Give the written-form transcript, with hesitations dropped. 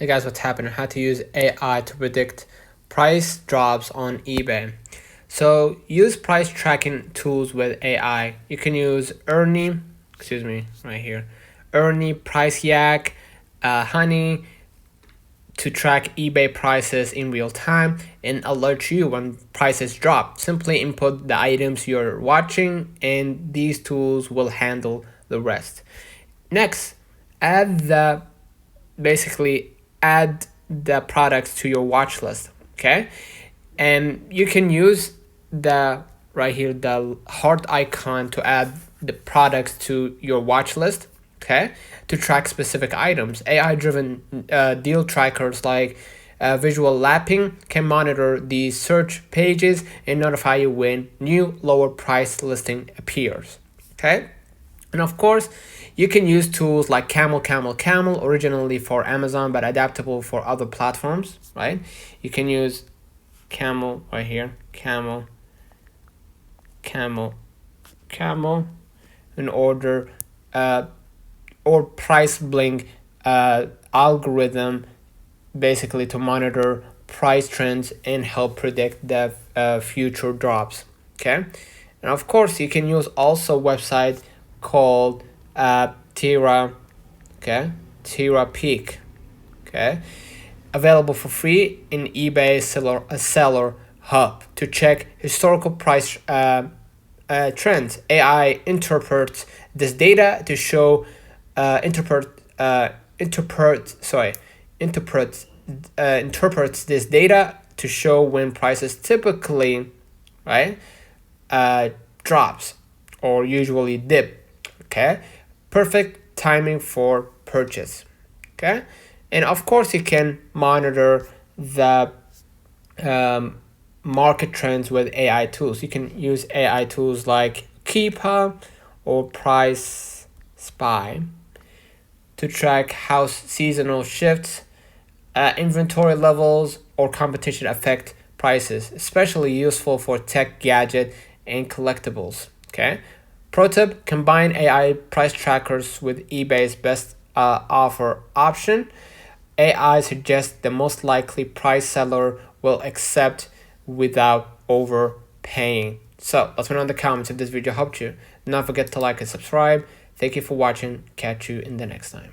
Hey guys, what's happening? How to use AI to predict price drops on eBay. So use price tracking tools with AI. You can use right here, Price Yak, Honey to track eBay prices in real time and alert you when prices drop. Simply input the items you're watching and these tools will handle the rest. Next, basically add the products to your watch list. Okay, and you can use the heart icon to add the products to your watch list. Okay, to track specific items. AI driven deal trackers like visual lapping can monitor these search pages and notify you when new lower price listing appears. Okay, and of course, you can use tools like Camel, originally for Amazon but adaptable for other platforms, right? You can use Camel right here, Camel, in order, or Price Blink algorithm, basically to monitor price trends and help predict the future drops. Okay, and of course, you can use also website called Tira, Tira Peak, available for free in eBay seller hub to check historical price trends. AI interprets this data to show interprets this data to show when prices typically drops or usually dip. Okay, perfect timing for purchase. Okay, and of course you can monitor the market trends with AI tools. You can use AI tools like Keepa or Price Spy to track how seasonal shifts, inventory levels, or competition affect prices, especially useful for tech, gadget, and collectibles. Okay. Pro tip, combine AI price trackers with eBay's best offer option. AI suggests the most likely price seller will accept without overpaying. So let me know in the comments if this video helped you. Do not forget to like and subscribe. Thank you for watching. Catch you in the next time.